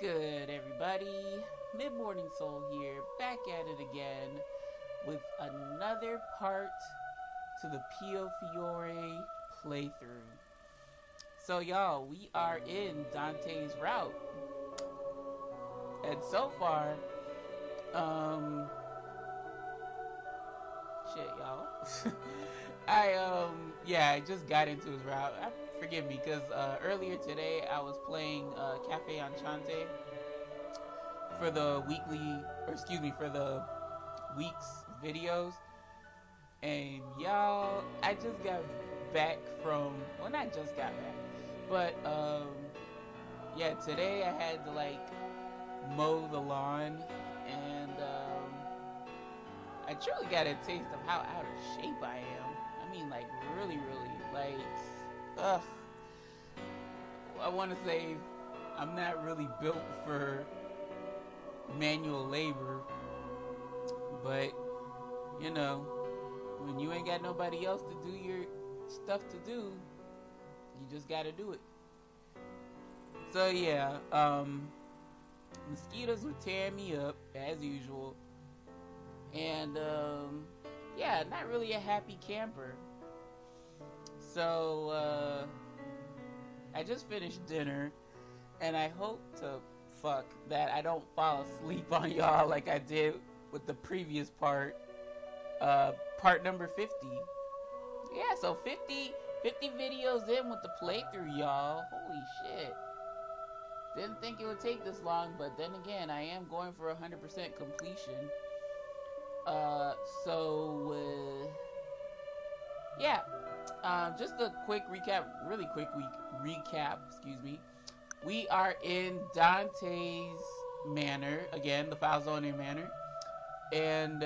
good, everybody? MidMorningSol here, back at it again with another part to the Piofiore playthrough. So, y'all, we are in Dante's route, and so far, shit, y'all. I just got into his route. Forgive me, because earlier today I was playing Cafe Enchante for the week's videos, and y'all, I just got back from, well, not just got back, but today I had to mow the lawn, and I truly got a taste of how out of shape I am. I mean, really, ugh. I want to say I'm not really built for manual labor, but you know, when you ain't got nobody else to do your stuff to do, you just gotta do it. So yeah, mosquitoes were tearing me up as usual, and not really a happy camper. So I just finished dinner, and I hope to fuck that I don't fall asleep on y'all like I did with the previous part, part number 50. Yeah, so 50 videos in with the playthrough, y'all. Holy shit. Didn't think it would take this long, but then again, I am going for 100% completion. Just a quick recap, We are in Dante's manor, again, the Falzone manor. And,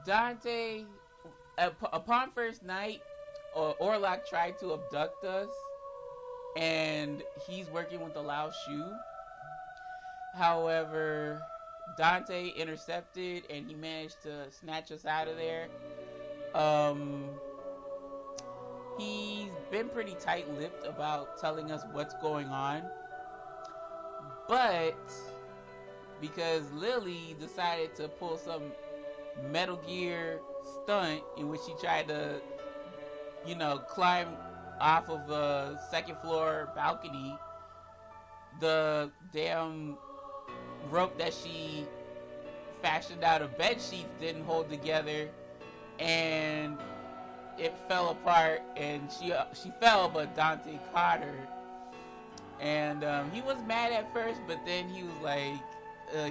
Dante, upon first night, Orlok tried to abduct us, and he's working with the Lao Shu. However, Dante intercepted, and he managed to snatch us out of there. He's been pretty tight-lipped about telling us what's going on, but because Lili decided to pull some Metal Gear stunt in which she tried to, climb off of a second floor balcony, the damn rope that she fashioned out of bed sheets didn't hold together, and it fell apart, and she fell, but Dante caught her. And he was mad at first, but then he was like,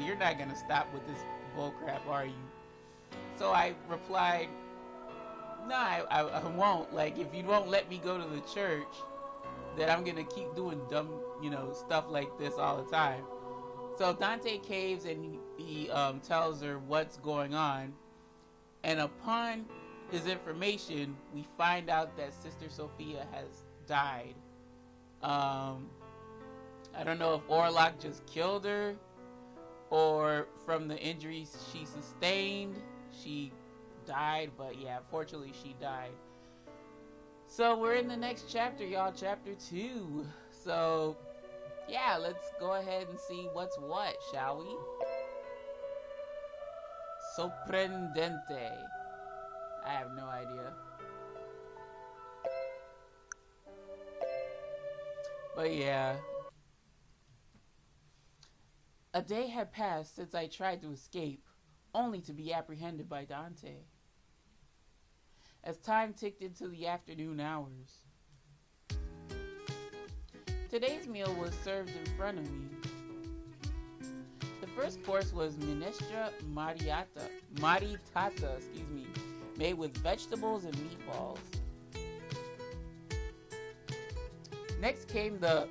you're not gonna stop with this bullcrap, are you? So I replied, no, I won't. If you won't let me go to the church, then I'm gonna keep doing dumb, stuff like this all the time. So Dante caves, and he tells her what's going on, and upon his information, we find out that Sister Sophia has died. I don't know if Orlok just killed her, or from the injuries she sustained, she died, but yeah, fortunately she died. So we're in the next chapter, y'all, chapter 2. So yeah, let's go ahead and see what's what, shall we? Sorprendente. I have no idea. But yeah. A day had passed since I tried to escape, only to be apprehended by Dante. As time ticked into the afternoon hours, today's meal was served in front of me. The first course was minestra maritata, made with vegetables and meatballs. Next came the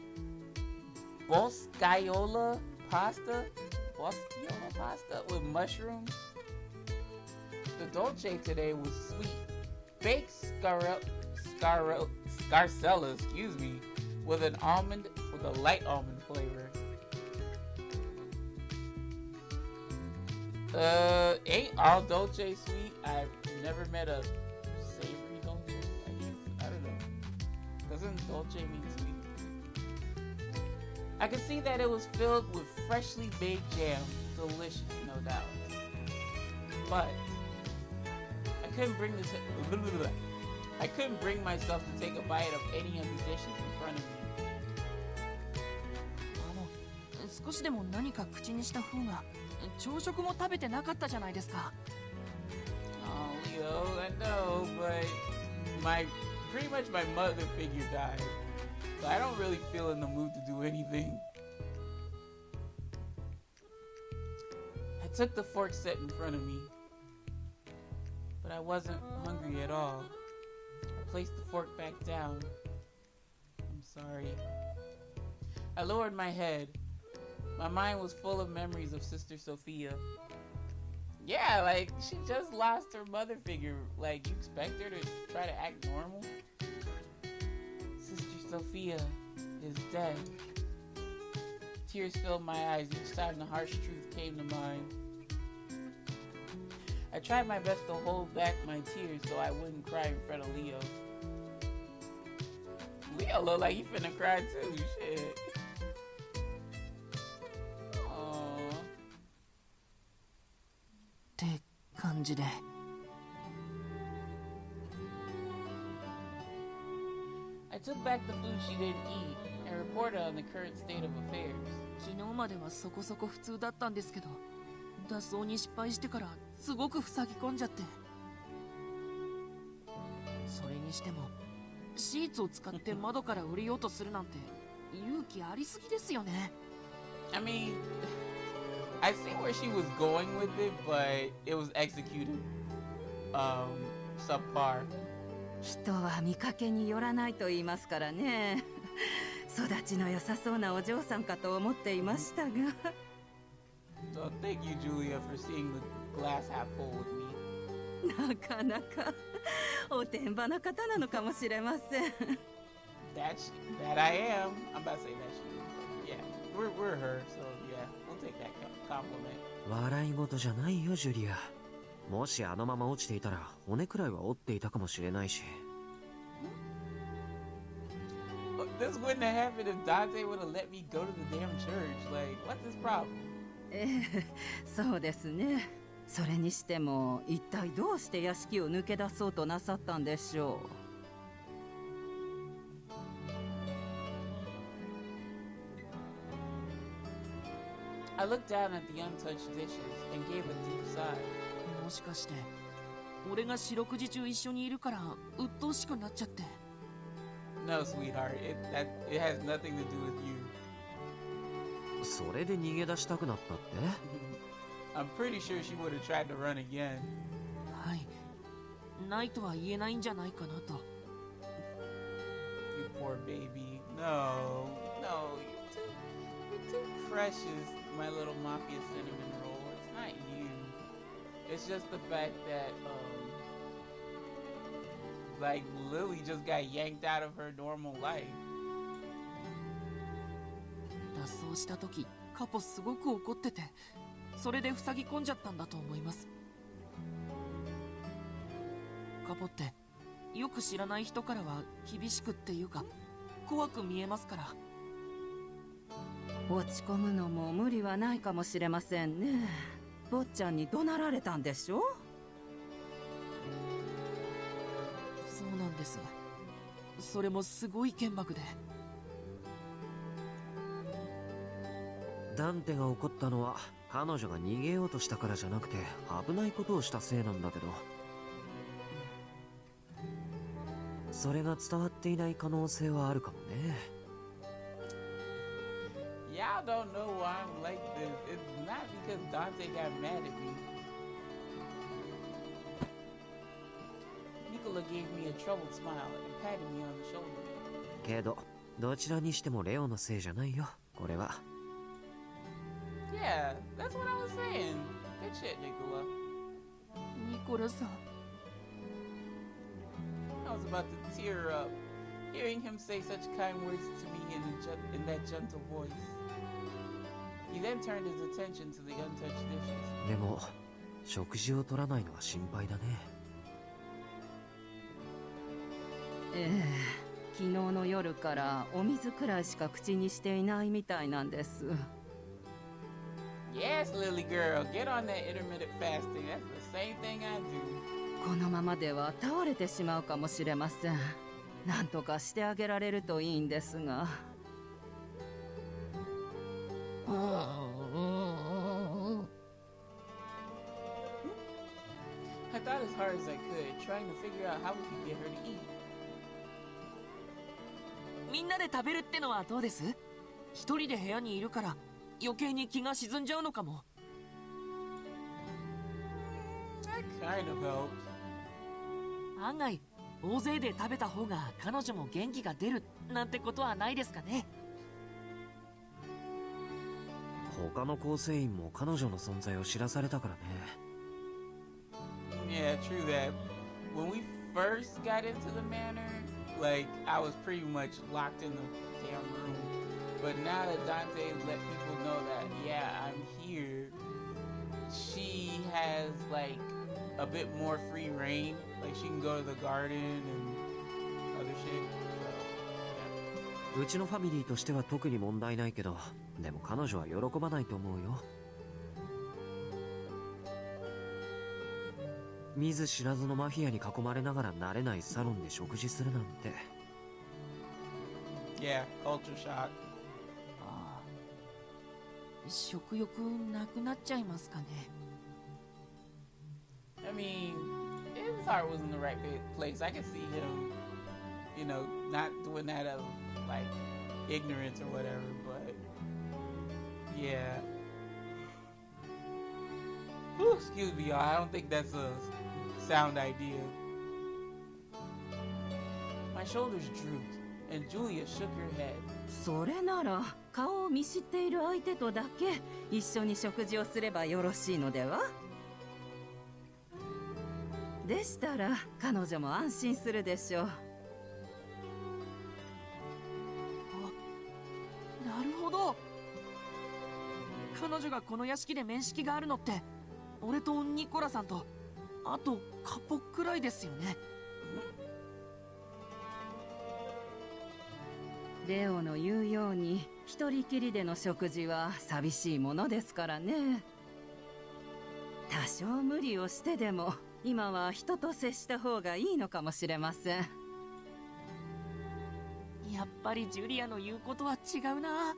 boscaiola pasta with mushrooms. The dolce today was sweet baked scarcella, with a light almond flavor. Ain't all dolce sweet? I've never met a savory dolce, I guess. I don't know. Doesn't dolce mean sweet? I could see that it was filled with freshly baked jam. Delicious, no doubt. But I couldn't bring myself to take a bite of any of the dishes in front of me. 少しでも何か口にした方が朝食も食べてなかったじゃないですか。Oh, Leo, I know, but pretty much my mother figure died, so I don't really feel in the mood to do anything. I took the fork set in front of me, but I wasn't hungry at all. I placed the fork back down. I'm sorry. I lowered my head. My mind was full of memories of Sister Sophia. Yeah, like, she just lost her mother figure. Like, you expect her to try to act normal? Sister Sophia is dead. Tears filled my eyes each time the harsh truth came to mind. I tried my best to hold back my tears so I wouldn't cry in front of Leo. Leo look like he finna cry too, shit. I took back the food she didn't eat and reported on the current state of affairs. 昨日まではそこそこ普通だったんですけど、脱走に失敗してからすごく塞ぎ込んじゃって。それにしてもシーツを使って窓から降りようとするなんて勇気ありすぎですよね。I mean, I see where she was going with it, but it was executed subpar. 人は見かけによらないと言いますからね。育ちの良さそうなお嬢さんかと思っていましたが。So thank you, Julia, for seeing the glass half full with me. なかなかおてんばな方なのかもしれません。That I am. I'm about to say that she is. Yeah, we're her, so yeah, we'll take that compliment. 笑い事じゃないよ、ジュリア。もしあのまま落ちていたら骨くらいは折っていたかもしれないし。This wouldn't have happened if Dante would have let me go to the damn church. Like, what's his problem? そうですね。それにしても一体どうして屋敷を抜け出そうとなさったんでしょう。I looked down at the untouched dishes and gave a deep sigh. もしかして俺が四六時中一緒にいるから鬱陶しくなっちゃって。No, sweetheart, it has nothing to do with you. それで逃げ出したくなったって？ I'm pretty sure she would have tried to run again. はい、ないとは言えないんじゃないかなと。You poor baby. No, you're too precious, my little mafia cinnamon roll. It's not you. It's just the fact that, like, Lili just got yanked out of her normal life. 脱走した時、カポすごく怒ってて、それで塞ぎ込んじゃったんだと思います。カポってよく知らない人からは厳しくっていうか怖く見えますから。落ち込むのも無理はないかもしれませんね。坊ちゃんに怒鳴られたんでしょ？そうなんです。それもすごい剣幕で。ダンテが怒ったのは彼女が逃げようとしたからじゃなくて危ないことをしたせいなんだけど、それが伝わっていない可能性はあるかもね。Y'all don't know why I'm like this. It's not because Dante got mad at me. Nicola gave me a troubled smile and patted me on the shoulder. けどどちらにしてもレオのせいじゃないよ、これは。Yeah, that's what I was saying. Good shit, Nicola. ニコラさん。I was about to tear up, hearing him say such kind words to me in that gentle voice. He then turned his attention to the untouched dishes. でも食事を取らないのは心配だね。昨日の夜からお水くらいしか口にしていないみたいなんです。Yes, Lily girl, get on that intermittent fasting. That's the same thing I do. このままでは倒れてしまうかもしれません。なんとかしてあげられるといいんですが。I thought as hard as I could, trying to figure out how we could get her to eat. みんなで食べるってのはどうです？一人で部屋にいるから余計に気が沈んじゃうのかも。That kind of helps. 案外大勢で食べた方が彼女も元気が出るなんてことはないですかね。他の構成員も彼女の存在を知らされたからね。Yeah, true that. When we first got into the manor, like, I was pretty much locked in the damn room. But now that Dante let people know that, yeah, I'm here, she has, like, a bit more free reign. Like, she can go to the garden and other shit. So, yeah. うちのファミリーとしては特に問題ないけど、でも彼女は喜ばないと思うよ。見ず知らずのマフィアに囲まれながら慣れないサロンで食事するなんて。Yeah, culture shock. ああ、食欲なくなっちゃいますかね。I mean, his heart was in the right place. I can see him, you know, not doing that out of, like, ignorance or whatever, but, yeah. Whew, excuse me, y'all. I don't think that's a sound idea. My shoulders drooped, and Julia shook her head. それなら顔を見知っている相手とだけ一緒に食事をすればよろしいのでは？でしたら彼女も安心するでしょう。なるほど。彼女がこの屋敷で面識があるのって俺とニコラさんとあとカポくらいですよね。レオの言うように一人きりでの食事は寂しいものですからね。多少無理をしてでも今は人と接した方がいいのかもしれません。やっぱりジュリアの言うことは違うな。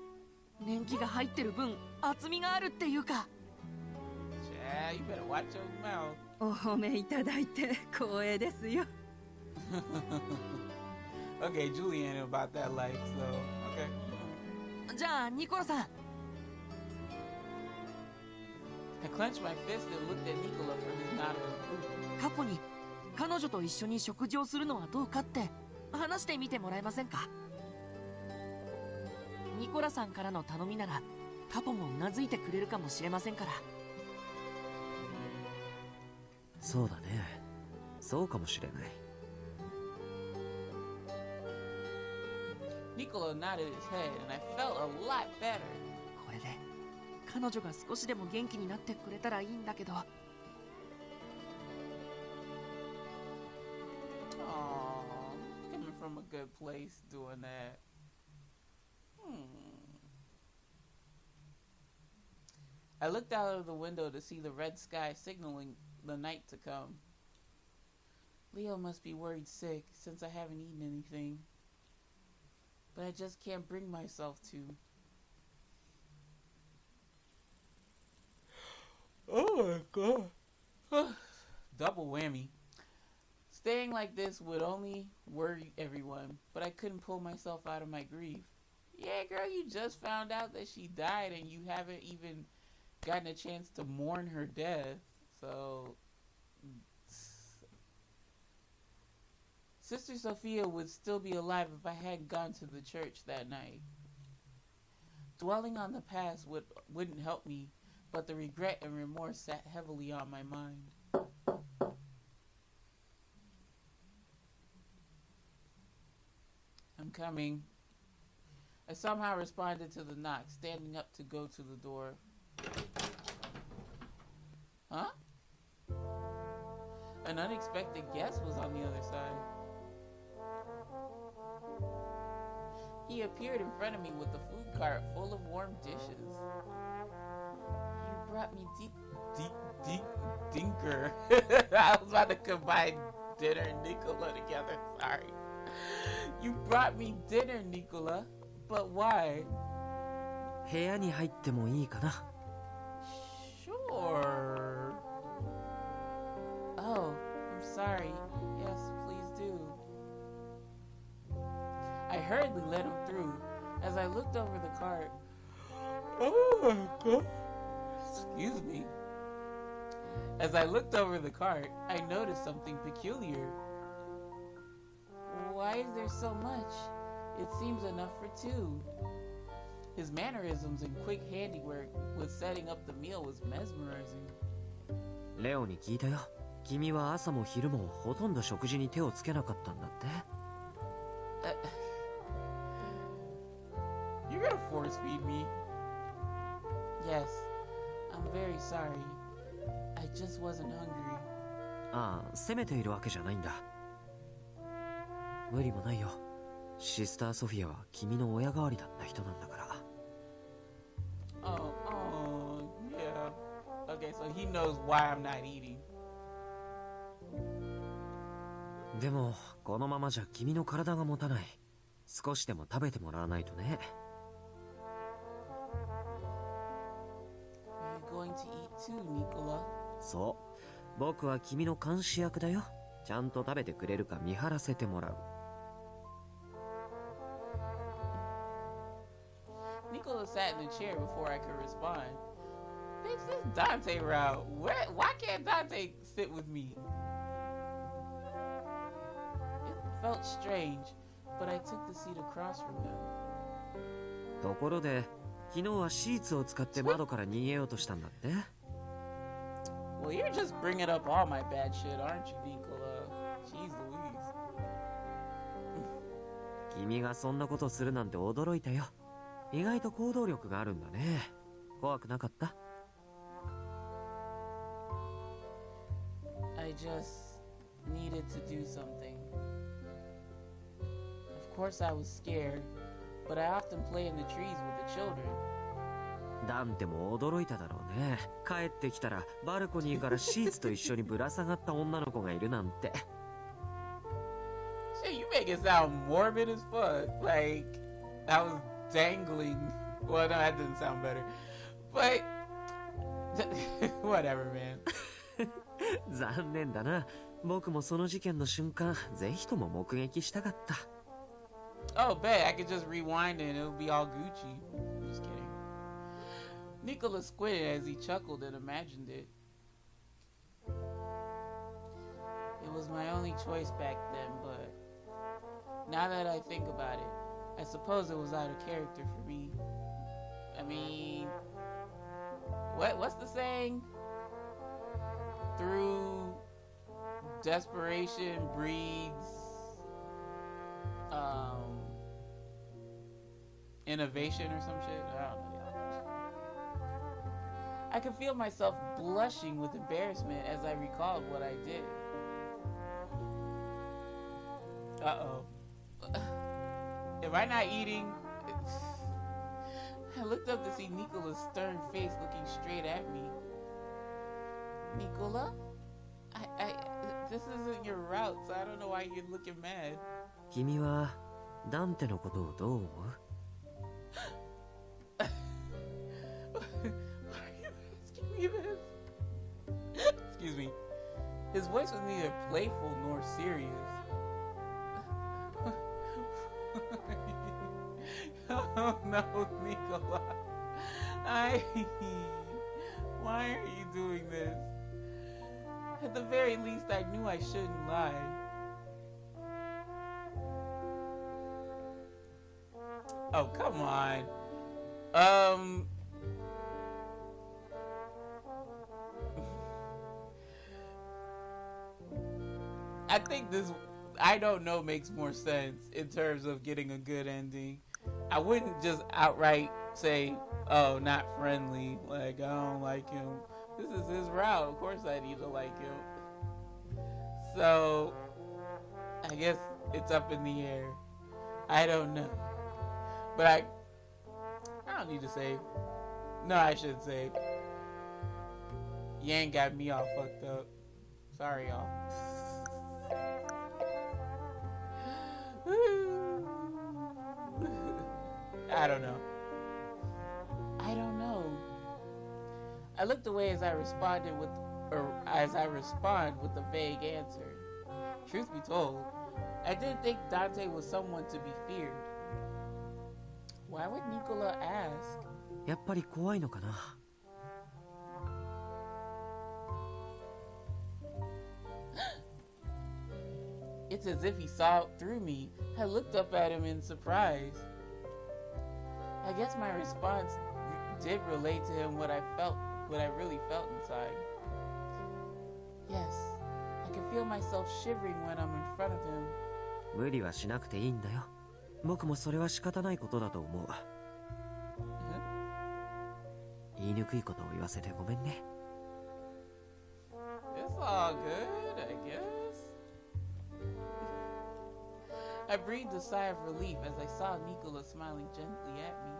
年季が入ってる分厚みがあるっていうか。Yeah, you better watch your mouth. お褒めいただいて光栄ですよ。Okay, Julie ain't about that life, so okay. じゃあニコラさん。I clenched my fist and looked at Nicola for his nod of approval. 過去に彼女と一緒に食事をするのはどうかって話してみてもらえませんか？ニコラさんからの頼みならカポもうなずいてくれるかもしれませんから。そうだね。そうかもしれない。Nicola nodded his head, and I felt a lot better. これで彼女が少しでも元気になってくれたらいいんだけど。Aww, coming from a good place doing that. I looked out of the window to see the red sky signaling the night to come. Leo must be worried sick since I haven't eaten anything. But I just can't bring myself to. Oh my god. Double whammy. Staying like this would only worry everyone, but I couldn't pull myself out of my grief. Yeah, girl, you just found out that she died and you haven't even gotten a chance to mourn her death. So Sister Sophia would still be alive if I hadn't gone to the church that night. Dwelling on the past wouldn't help me, but the regret and remorse sat heavily on my mind. I'm coming. I somehow responded to the knock, standing up to go to the door. Huh? An unexpected guest was on the other side. He appeared in front of me with a food cart full of warm dishes. You brought me dinker. I was about to combine dinner and Nicola together. Sorry. You brought me dinner, Nicola. But why? 部屋に入ってもいいかな? Sure. Oh, I'm sorry. Yes, please do. I hurriedly let him through. As I looked over the cart. Oh my god. Excuse me. As I looked over the cart, I noticed something peculiar. Why is there so much? It seems enough for two. His mannerisms and quick handiwork with setting up the meal was mesmerizing. レオに聞いたよ。君は朝も昼もほとんど食事に手をつけなかったんだって。You're gonna force feed me? Yes, I'm very sorry. I just wasn't hungry. ああ、責めているわけじゃないんだ。無理もないよ。シスターソフィアは君の親代わりだった人なんだから。Oh, yeah. Okay, so he knows why I'm not eating. でも、このままじゃ君の体が持たない。少しでも食べてもらわないとね。Are you going to eat too, Nicola? そう。僕は君の監視役だよ。ちゃんと食べてくれるか見張らせてもらう。Nicola sat in the chair before I could respond. Bitch, this Dante route. Why can't Dante sit with me? It felt strange, but I took the seat across from him. ところで、昨日はシーツを使って窓から逃げようとしたんだって？ Well, you're just bringing up all my bad shit, aren't you, Nicola? Jeez Louise. 君がそんなことするなんて驚いたよ。意外と行動力があるんだね。怖くなかった？ I just needed to do something. Of course I was scared, but I often play in the trees with the children. ダンテも驚いただろうね。帰ってきたらバルコニーからシーツと一緒にぶら下がった女の子がいるなんて。Shit, you make it sound morbid as fuck. Like, I was dangling. Well, no, that didn't sound better. But, whatever, man. 残念だな。僕もその事件の瞬間、ぜひとも目撃したかった。Oh, bet. I could just rewind it and it'll be all Gucci. Just kidding. Nicola squinted as he chuckled and imagined it. It was my only choice back then, but now that I think about it, I suppose it was out of character for me. I mean, what's the saying? Through desperation breeds innovation or some shit. I don't know. I could feel myself blushing with embarrassment as I recalled what I did. Uh-oh. Am I not eating? I looked up to see Nicola's stern face looking straight at me. Nicola? This isn't your route, so I don't know why you're looking mad. 君はダンテのことをどう思う？ Why are you asking me this? Excuse me. His voice was neither playful nor serious. Oh no, Nicola. Why are you doing this? At the very least, I knew I shouldn't lie. Oh, come on. I think this, I don't know, makes more sense in terms of getting a good ending. I wouldn't just outright say, oh, not friendly, like, I don't like him. This is his route. Of course I need to like him. So, I guess it's up in the air. I don't know. But I don't need to save. No, I shouldn't save. Yang got me all fucked up. Sorry, y'all. I don't know. I looked away as I respond with a vague answer. Truth be told, I didn't think Dante was someone to be feared. Why would Nicola ask? やっぱり怖いのかな。It's as if he saw through me. I looked up at him in surprise. I guess my response did relate to him what I really felt inside. Yes, I can feel myself shivering when I'm in front of him. 無理はしなくていいんだよ。僕もそれは仕方ないことだと思う。言いにくいことを言わせてごめんね。It's all good, I guess. I breathed a sigh of relief as I saw Nicola smiling gently at me.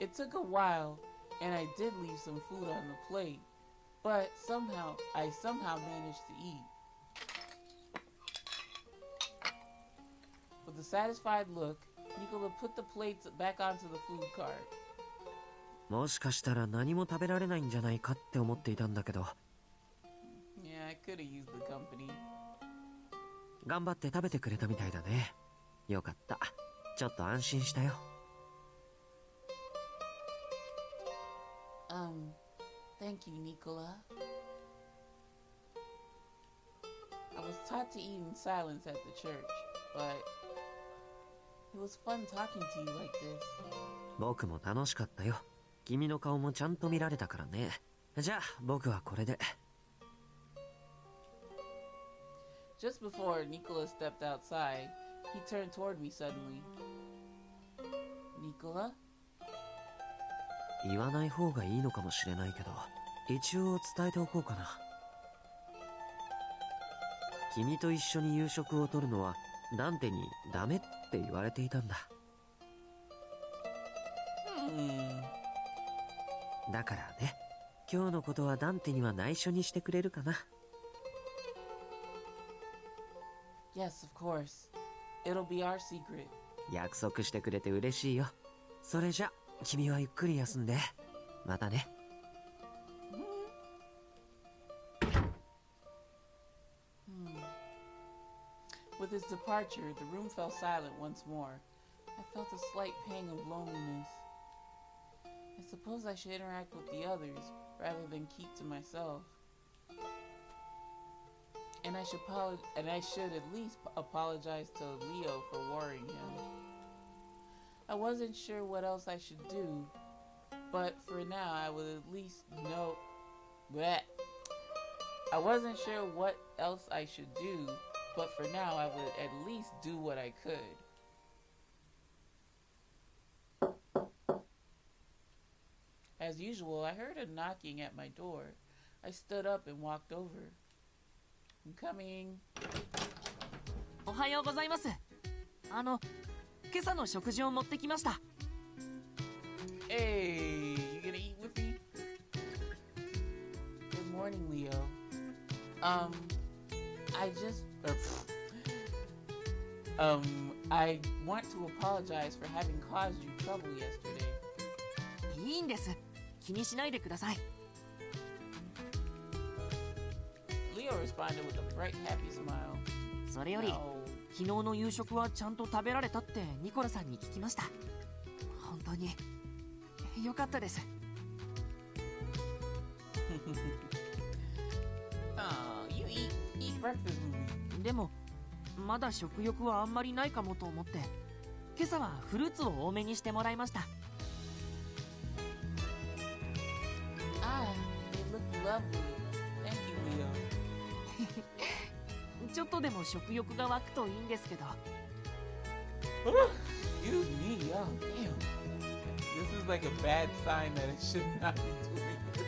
It took a while, and I did leave some food on the plate, but I somehow managed to eat. With a satisfied look, Nicola put the plates back onto the food cart. もしかしたら何も食べられないんじゃないかって思っていたんだけど。Yeah, I could have used the company. 頑張って食べてくれたみたいだね。よかった。ちょっと安心したよ。Thank you, Nicola. I was taught to eat in silence at the church, but it was fun talking to you like this. 僕も楽しかったよ。君の顔もちゃんと見られたからね。じゃあ、僕はこれで。Just before Nicola stepped outside, he turned toward me suddenly. Nicola? 言わない方がいいのかもしれないけど、一応伝えておこうかな。君と一緒に夕食をとるのはダンテにダメって言われていたんだ。だからね、今日のことはダンテには内緒にしてくれるかな。Yes, of course. It'll be our secret. 約束してくれて嬉しいよ。それじゃ、君はゆっくり休んで。またね。With his departure, the room fell silent once more. I felt a slight pang of loneliness. I suppose I should interact with the others rather than keep to myself. And I should at least apologize to Leo for worrying him. I wasn't sure what else I should do, but for now I would at least know that. I wasn't sure what else I should do, but for now I would at least do what I could. As usual, I heard a knocking at my door. I stood up and walked over. I'm coming. おはようございます。今朝の食事を持ってきました。Hey, you gonna eat with me? Good morning, Leo. I want to apologize for having caused you trouble yesterday. いいんです。気にしないでください。Leo responded with a bright, happy smile. それより、昨日の夕食はちゃんと食べられたってニコラさんに聞きました。本当によかったです。You eat breakfast with me. でもまだ食欲はあんまりないかもと思って、今朝はフルーツを多めにしてもらいました。They look lovely. Thank you, Leo. ちょっとでも食欲が湧くといいんですけど。Excuse me, oh damn. This is like a bad sign that it should not be doing this.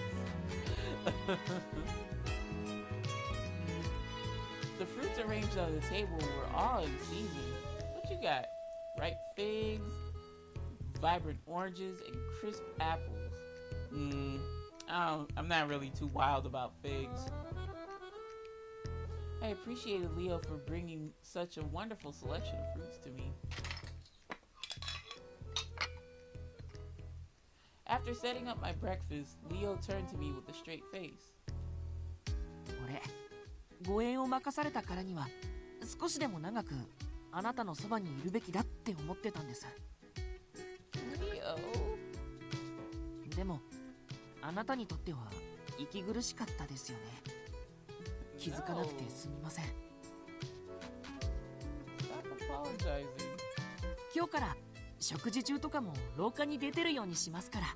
The The fruits arranged on the table were all in season. What you got? Ripe figs, vibrant oranges, and crisp apples. I'm not really too wild about figs. I appreciated Leo for bringing such a wonderful selection of fruits to me. After setting up my breakfast, Leo turned to me with a straight face. 俺、護衛を任されたからには少しでも長くあなたのそばにいるべきだって思ってたんです。Leo? でも、あなたにとっては息苦しかったですよね。気づかなくてすみません。Stop apologizing. 今日から食事中とかも廊下に出てるようにしますから。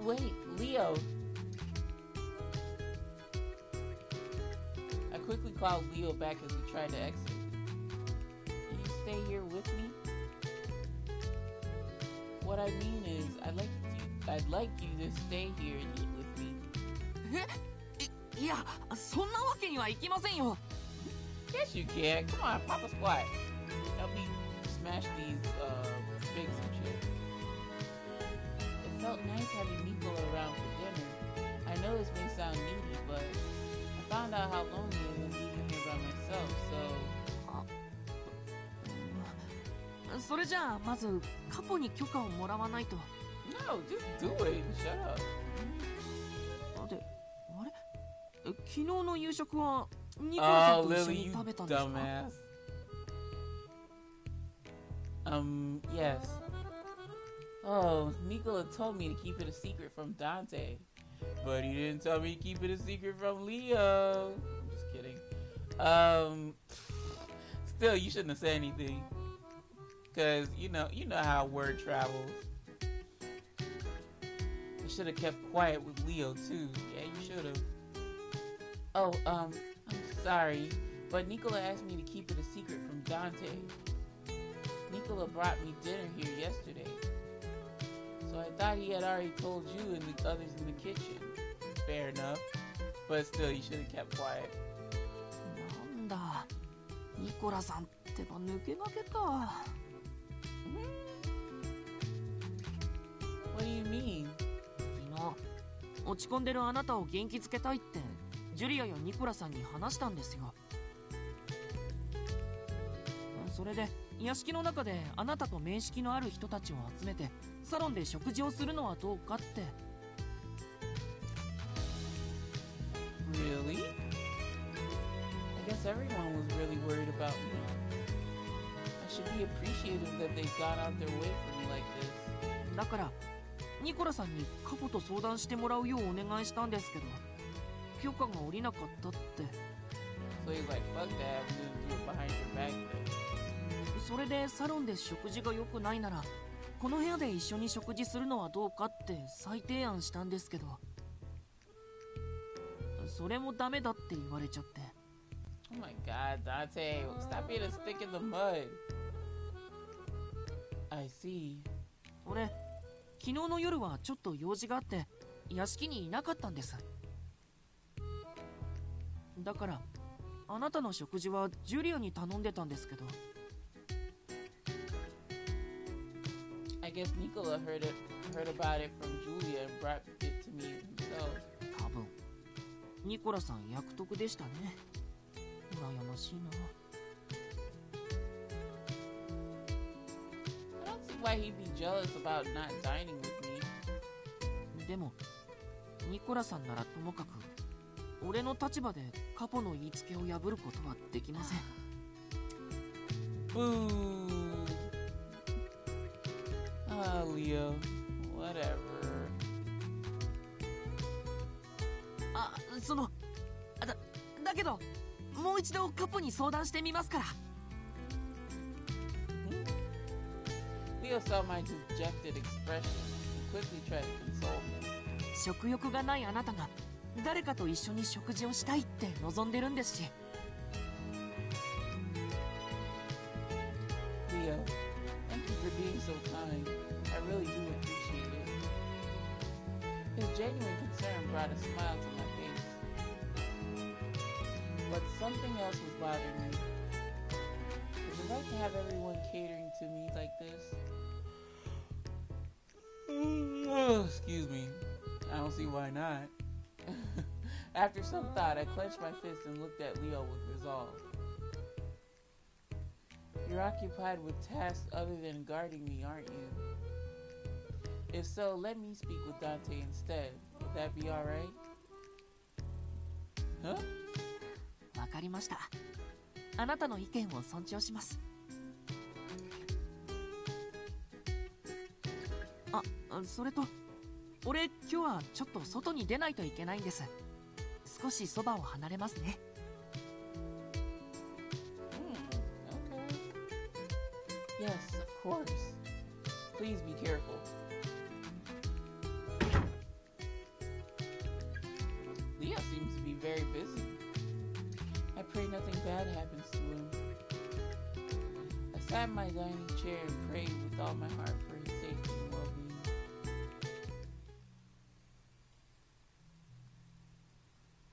Wait, Leo. I quickly called Leo back as he tried to exit. Can you stay here with me? What I mean is, I'd like you to stay here and eat with me. いや、そんなわけにはいきませんよ。Yes, you can. Come on, pop a squat. Help me smash these figs and shit. It felt nice having Nicola around for dinner. I know this may sound needy, but I found out how lonely it is eating here by myself, so... それじゃあまずカポに許可をもらわないと。No, just do it. Shut up. あれ昨日の夕食はニコラさんと一緒に食べたんですか？ Yes. Oh, Nicola told me to keep it a secret from Dante, but he didn't tell me to keep it a secret from Leo. I'm just kidding. Still, you shouldn't have said anything, cause you know how word travels. You should have kept quiet with Leo too. Yeah, you should have. Oh, I'm sorry, but Nicola asked me to keep it a secret from Dante. Nicola brought me dinner here yesterday, so I thought he had already told you and the others in the kitchen. Fair enough, but still, you should have kept quiet. なんだ、ニコラさんってば抜け駆けか。What do you mean? 昨日落ち込んでるあなたを元気づけたいってジュリアやニコラさんに話したんですよ。それで屋敷の中であなたと面識のある人たちを集めてサロンで食事をするのはどうかって。Really? I guess everyone was really worried about me. I should be appreciative that they've gone out their way for me like this. だからニコラさんにカポと相談してもらうようお願いしたんですけど許可が下りなかったって。 So he's like, fuck that, I'm gonna do it behind your back then. それでサロンで食事が良くないならこの部屋で一緒に食事するのはどうかって再提案したんですけどそれもダメだって言われちゃって。 Oh my god, Dante, stop being a stick in the mud. I see. 俺昨日の夜はちょっと用事があって屋敷にいなかったんです。だからあなたの食事はジュリアに頼んでたんですけど。 I guess Nicola heard about it from Julia and brought it to me himself. 多分ニコラさん役得でしたね。羨ましいな。 I don't see why he'd be jealous about not dining with me. でもニコラさんならともかく俺の立場でカポの言いつけを破ることはできません。 Boo. Ah, Leo. Whatever. だけどもう一度カポに相談してみますから。 Leo saw my dejected expression and quickly tried to console me. 食欲がないあなたが誰かと一緒に食事をしたいって望んでるんですし。 Leo, thank you for being so kind. I really do appreciate it. His genuine concern brought a smile to my face. something else was bothering me. Is it right to have everyone catering to me like this? Excuse me. I don't see why not. After some thought, I clenched my fist and looked at Leo with resolve. You're occupied with tasks other than guarding me, aren't you? If so, let me speak with Dante instead. Would that be alright? Huh? わかりました。あなたの意見を尊重します。それと、俺今日はちょっと外に出ないといけないんです。少しそばを離れますね。Okay. Yes, of course. Please be careful. Leo seems to be very busy. I pray nothing bad happens to him. I sat in my dining chair and prayed with all my heart for his safety and well-being.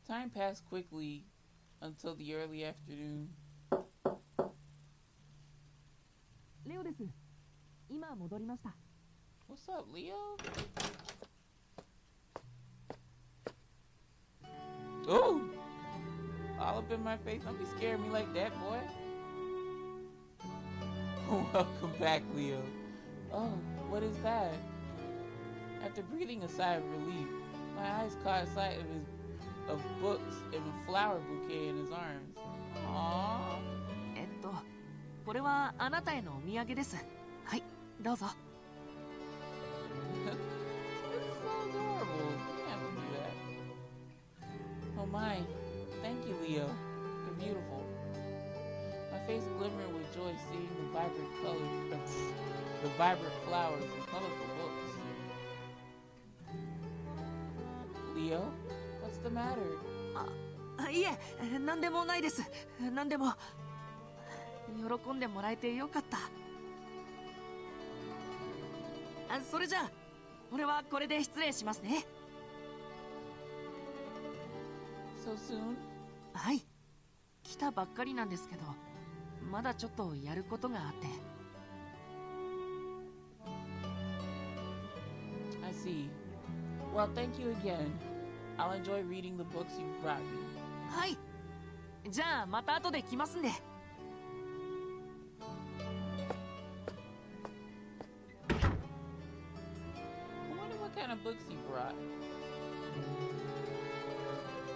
Time passed quickly until the early afternoon. レオです。今戻りました。What's up, Leo? Oh! All up in my face. Don't be scaring me like that, boy. Welcome back, Leo. Oh, what is that? After breathing a sigh of relief, my eyes caught sight of books and a flower bouquet in his arms. Aww. これはあなたへのお土産です。はい、どうぞ。It's so adorable. You have to do that. Oh my. Thank you, Leo. You're beautiful. My face glimmered with joy seeing the vibrant colors, the vibrant flowers and colorful books. Leo, what's the matter? いえ、なんでもないです。なんでも。喜んでもらえてよかった。それじゃあ、俺はこれで失礼しますね。So soon? はい。来たばっかりなんですけど、まだちょっとやることがあって。I see. Well, thank you again. I'll enjoy reading the books you brought me. はい。じゃあまた後で来ますんで。Books he brought.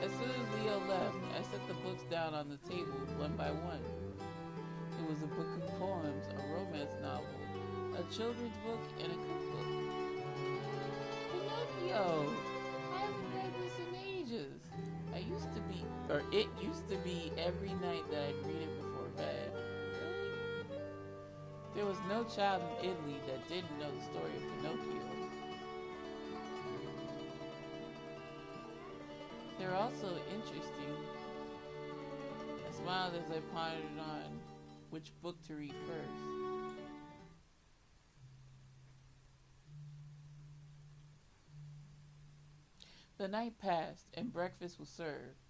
As soon as Leo left, I set the books down on the table one by one. It was a book of poems, a romance novel, a children's book, and a cookbook. Pinocchio! I haven't read this in ages. It used to be every night that I'd read it before bed. Really? There was no child in Italy that didn't know the story of Pinocchio. They're also interesting. I smiled as I pondered on which book to read first. The night passed and breakfast was served.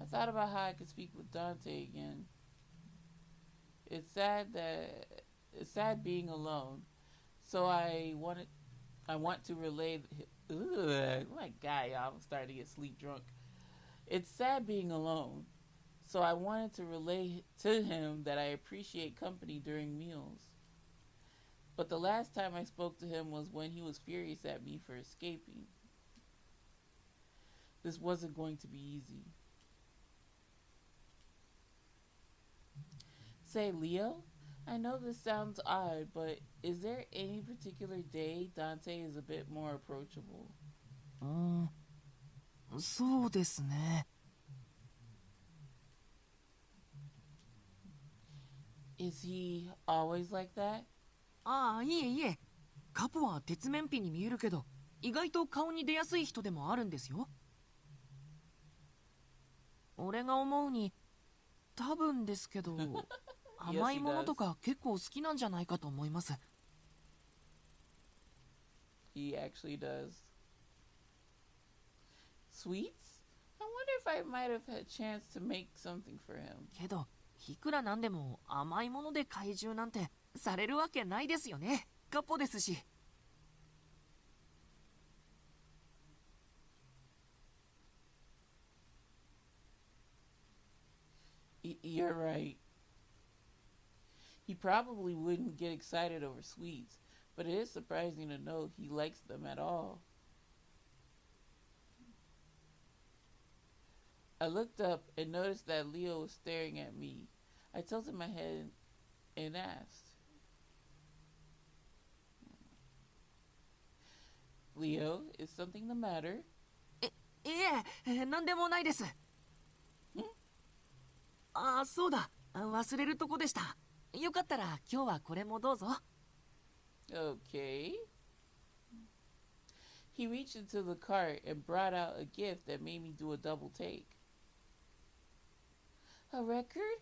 I thought about how I could speak with Dante again. It's sad being alone. So I want to relay. My God, y'all, I'm starting to get sleep drunk. It's sad being alone, so I wanted to relay to him that I appreciate company during meals. But the last time I spoke to him was when he was furious at me for escaping. This wasn't going to be easy. Say, Leo, I know this sounds odd, but is there any particular day Dante is a bit more approachable? そうですね。Is he always like that? いえいえ。カポは鉄面皮に見えるけど、意外と顔に出やすい人でもあるんですよ。俺が思うに、多分ですけど、甘いものとか結構好きなんじゃないかと思います。He actually does. Sweets? wonder if I might have had a chance to make something for him. けどいくらなんでも甘いもので怪獣なんてされるわけないですよね。カポですし。You're right. He probably wouldn't get excited over sweets, but it is surprising to know he likes them at all. I looked up and noticed that Leo was staring at me. I tilted my head and asked, Leo, is something the matter? なんでもないです。ああ、そうだ。忘れるとこでした。よかったら今日はこれもどうぞ。Okay. He reached into the cart and brought out a gift that made me do a double take. A record?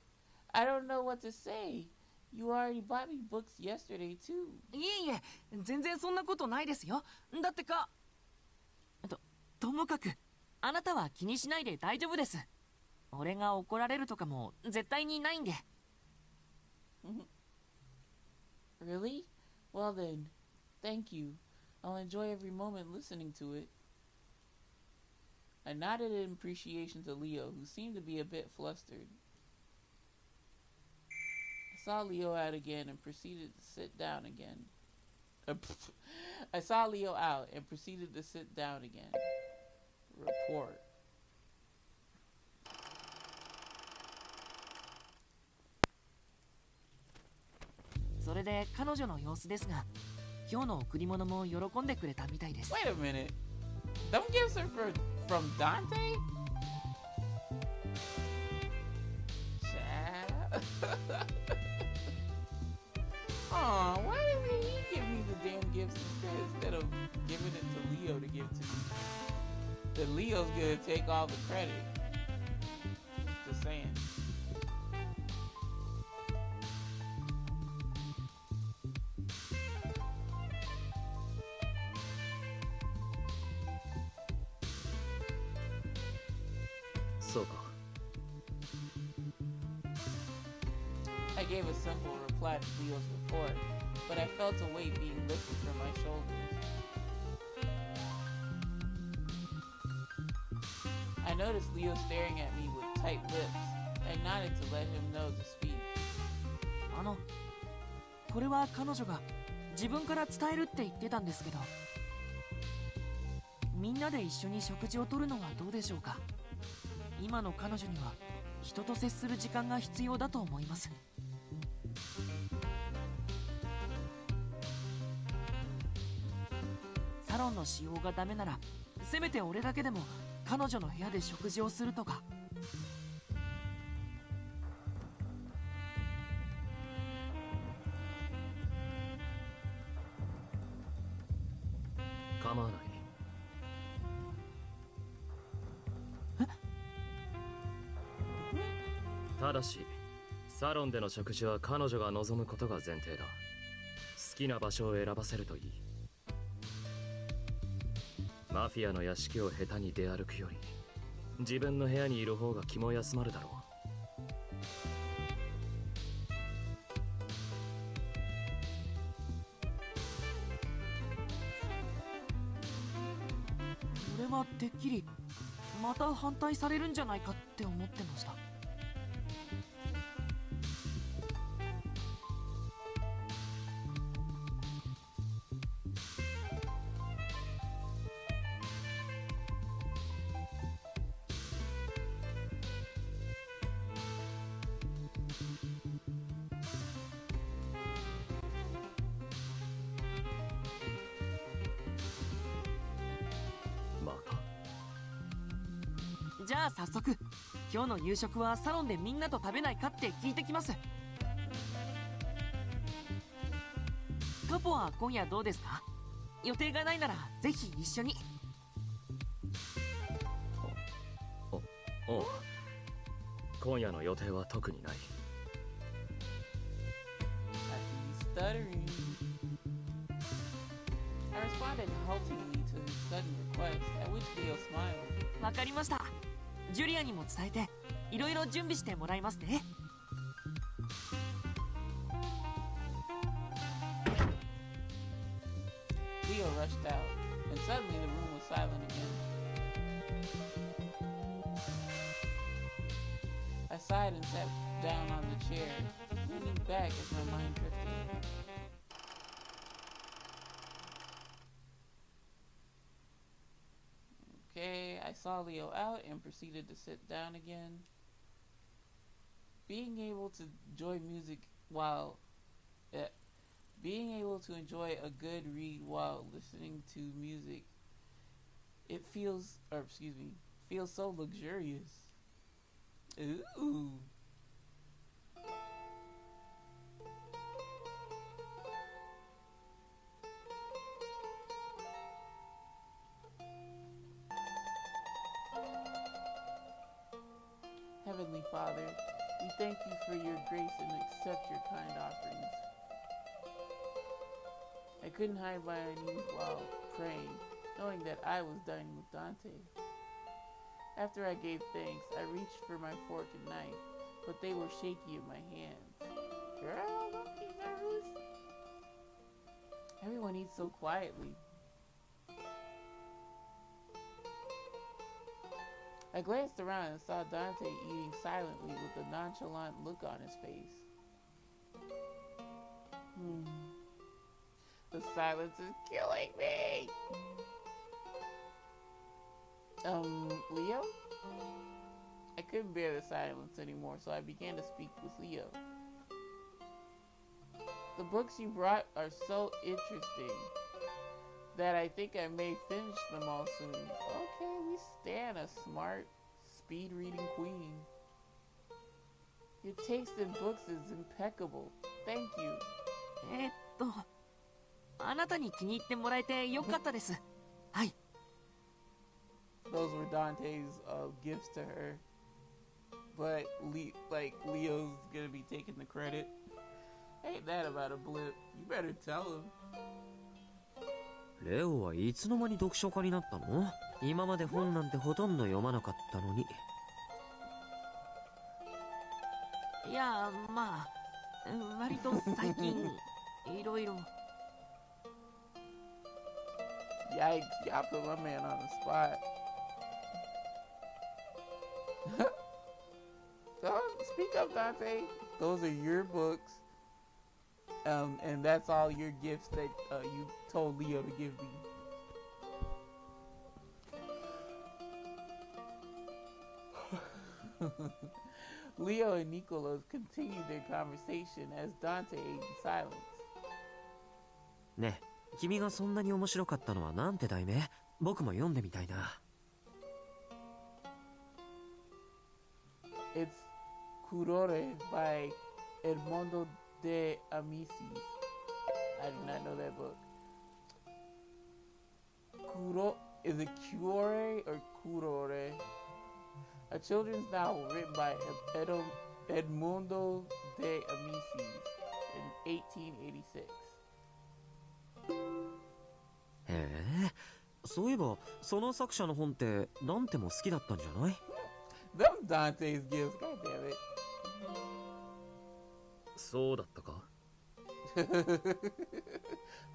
I don't know what to say. You already bought me books yesterday too. いえいえ、全然そんなことないですよ。だってか。ともかく、あなたは気にしないで大丈夫です。俺が怒られるとかも絶対にないんで。Really? Well then, thank you. I'll enjoy every moment listening to it. I nodded in appreciation to Leo, who seemed to be a bit flustered. I saw Leo out again and proceeded to sit down again. I saw Leo out and proceeded to sit down again. Report. それで彼女の様子ですが、今日の贈り物も喜んでくれたみたいです。Wait a minute. Them gifts are from Dante? Ciao. Aw, why didn't he give me the damn gifts instead of giving it to Leo to give to me? Then Leo's gonna take all the credit. Just saying. I gave a simple reply to Leo's report, but I felt a weight being lifted from my shoulders. I noticed Leo staring at me with tight lips. I nodded to let him know to speak. これは彼女が自分から伝えるって言ってたんですけど、みんなで一緒に食事をとるのはどうでしょうか。今の彼女には人と接する時間が必要だと思います。サロンの使用がダメなら、せめて俺だけでも彼女の部屋で食事をするとか。構わない。ただしサロンでの食事は彼女が望むことが前提だ。好きな場所を選ばせるといい。マフィアの屋敷を下手に出歩くより自分の部屋にいる方が気も休まるだろう。俺はてっきりまた反対されるんじゃないかって思ってました。じゃあ早速、今日の夕食はサロンでみんなと食べないかって聞いてきます。カポは今夜どうですか？予定がないならぜひ一緒に。おう、今夜の予定は特にない。I see you stuttering. I responded haltingly to his sudden request, at which Leo smiled. わかりました。ジュリアにも伝えていろいろ準備してもらいますね。Leo rushed out, and suddenly the room was silent again. I sighed and sat down on the chair, leaning back as my mind drifted. Okay, I saw Leo out and proceeded to sit down again. Being able to enjoy a good read while listening to music, feels so luxurious. Ooh. Heavenly Father, we thank you for your grace and accept your kind offerings. I couldn't hide my knees while praying, knowing that I was dining with Dante. After I gave thanks, I reached for my fork and knife, but they were shaky in my hands. Girl, don't be nervous. Everyone eats so quietly. I glanced around and saw Dante eating silently with a nonchalant look on his face. The silence is killing me. Leo? I couldn't bear the silence anymore, so I began to speak with Leo. The books you brought are so interesting that I think I may finish them all soon. Okay, we stand a smart, speed-reading queen. Your taste in books is impeccable. Thank you. あなたに気に入ってもらえてよかったです。はい。Those were Dante's gifts to her. But Leo's gonna be taking the credit. Ain't that about a blip? You better tell him. レオはいつの間に読書家になったの？今まで本なんてほとんど読まなかったのに。いや、まあ、割と最近いろいろ。Yikes, y'all put my man on the spot. So, speak up, Dante. Those are your books. And that's all your gifts that you told Leo to give me. Leo and Nicolas continued their conversation as Dante ate in silence. ねえ、君がそんなに面白かったのはなんて題名？僕も読んでみたいな。It's Hurr by Armada de Aksys. I did not know that book. Is it Cure or Hurr? A children's novel written by Husbando de Aksys in 1886. へえ、そういえばその作者の本ってダンテも好きだったんじゃない？ Them Dante's gifts, god damn it. そうだったか？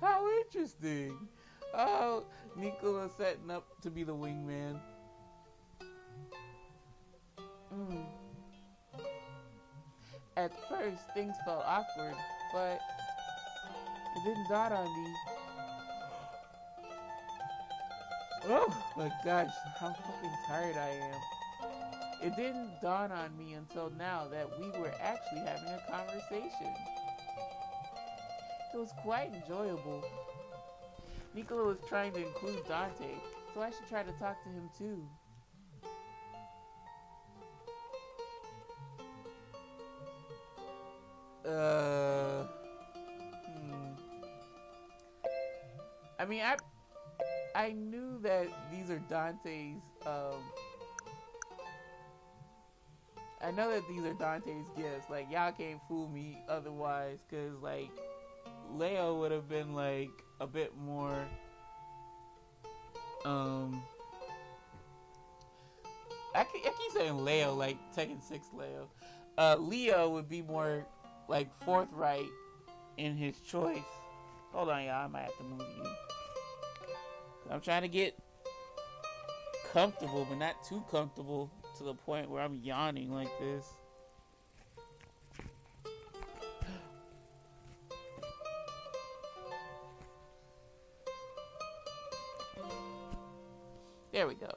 How interesting. Oh, Nicolas setting up to be the wingman. At first, things felt awkward, but it didn't dawn on me. Oh my gosh, how fucking tired I am. It didn't dawn on me until now that we were actually having a conversation. It was quite enjoyable. Nicola was trying to include Dante, so I should try to talk to him too. I mean, I knew that these are Dante's, I know that these are Dante's gifts. Like, y'all can't fool me otherwise, because, like, Leo would have been, like, a bit more, I keep saying Leo, like Tekken 6 Leo. Leo would be more like forthright in his choice. Hold on, y'all. I might have to move you. I'm trying to get comfortable, but not too comfortable to the point where I'm yawning like this. There we go.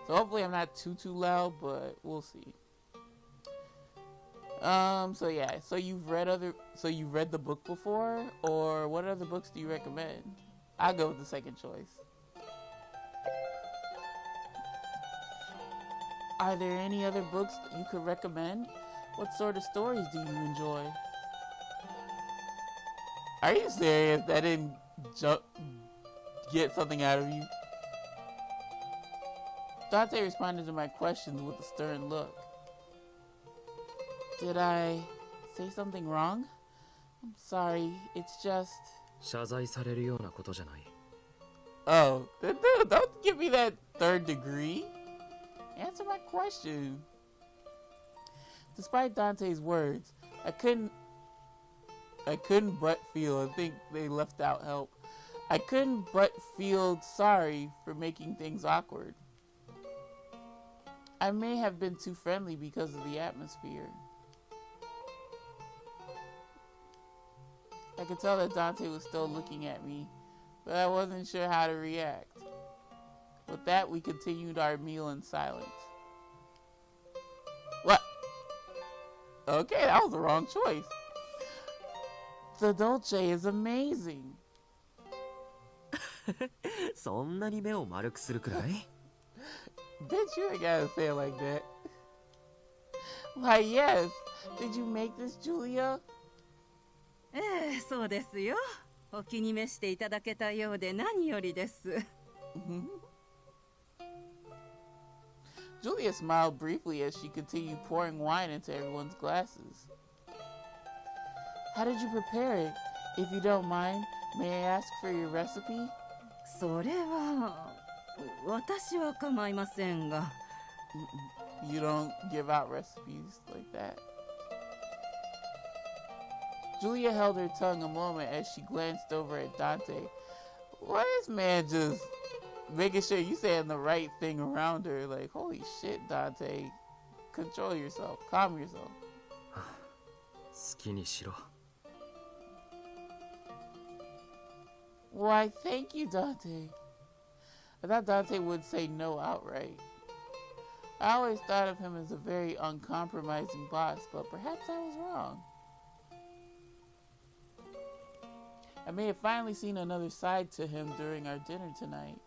So hopefully I'm not too loud, but we'll see. So yeah, so you've read the book before, or what other books do you recommend? I'll go with the second choice. Are there any other books that you could recommend? What sort of stories do you enjoy? Are you serious? That didn't get something out of you? Dante responded to my questions with a stern look. Did I say something wrong? I'm sorry, it's just... 謝罪されるようなことじゃない。 Oh, don't give me that third degree. Answer my question. Despite Dante's words, I couldn't but feel, I think they left out help. I couldn't but feel sorry for making things awkward. I may have been too friendly because of the atmosphere. I could tell that Dante was still looking at me, but I wasn't sure how to react. With that, we continued our meal in silence. What? Okay, that was the wrong choice. The dolce is amazing. そんなに目を丸くするくらい? Bitch, you ain't gotta say it like that. Why, yes. Did you make this, Julia? そうですよ。お気に召していただけたようで何よりです。Julia smiled briefly as she continued pouring wine into everyone's glasses. How did you prepare it? If you don't mind, may I ask for your recipe? それは私は構いませんが。You don't give out recipes like that. Julia held her tongue a moment as she glanced over at Dante. Why is man just making sure you saying the right thing around her? Like, holy shit, Dante. Control yourself. Calm yourself. 好きにしろ。 Why, thank you, Dante. I thought Dante would say no outright. I always thought of him as a very uncompromising boss, but perhaps I was wrong. I may have finally seen another side to him during our dinner tonight.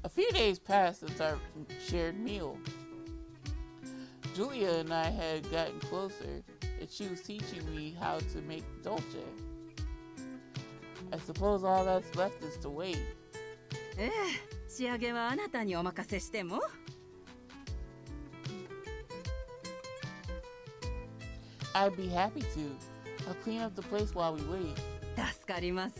A few days passed since our shared meal. Julia and I had gotten closer, and she was teaching me how to make dolce. I suppose all that's left is to wait. 仕上げはあなたにお任せしても? I'd be happy to. I'll clean up the place while we wait. 助かります。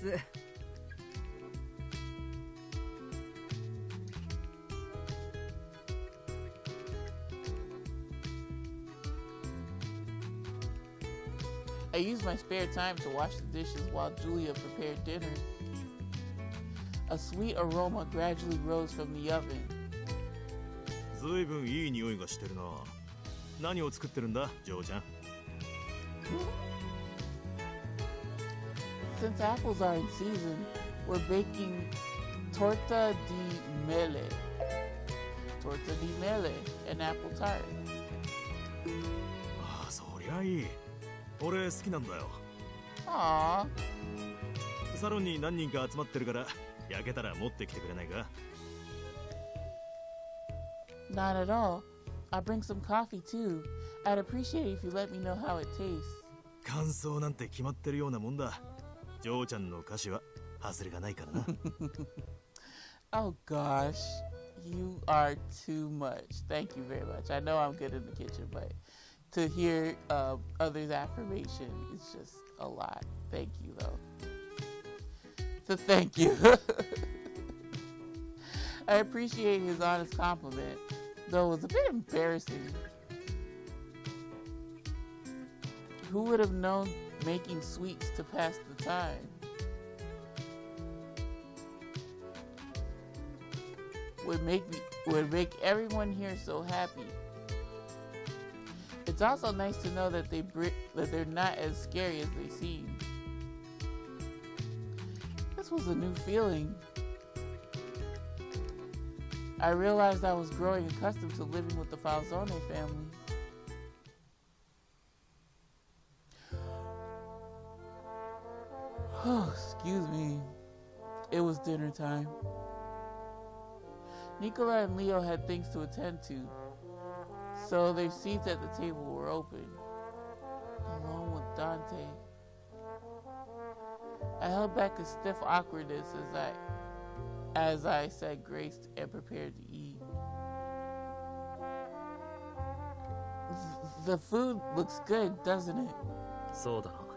I used my spare time to wash the dishes while Julia prepared dinner. A sweet aroma gradually rose from the oven. ずいぶんいい匂いがしてるな。何を作ってるんだ、ジョーちゃん。Since apples are in season, we're baking torta di mele. Torta di mele, an apple tart. ああ、そりゃいい。俺好きなんだよ。Aww. サロンに何人か集まってるから、焼けたら持ってきてくれないか? Not at all. I'll bring some coffee too. I'd appreciate it if you let me know how it tastes. 感想なんて決まってるようなもんだ。ジョーちゃんの歌詞は外れがないからな。Oh gosh, you are too much. Thank you very much. I know I'm good in the kitchen, but to hear others' affirmation is just a lot. Thank you though. to thank you. I appreciate his honest compliment, though it was a bit embarrassing. Who would have known making sweets to pass the time? Would make everyone here so happy. It's also nice to know that they're not as scary as they seem. This was a new feeling. I realized I was growing accustomed to living with the Falzone family. Oh, excuse me. It was dinner time. Nicola and Leo had things to attend to, so their seats at the table were open, along with Dante. I held back a stiff awkwardness as I said grace and prepared to eat. The food looks good, doesn't it? そうだな。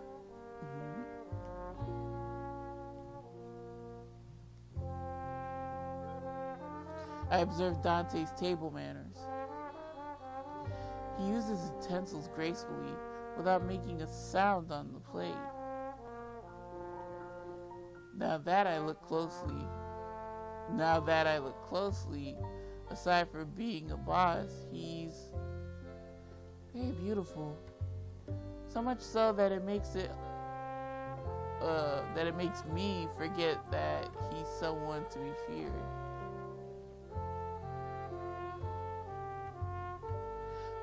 I observed Dante's table manners. He uses utensils gracefully without making a sound on the plate. Now that I look closely, aside from being a boss, he's very beautiful. So much so that it makes me forget that he's someone to be feared.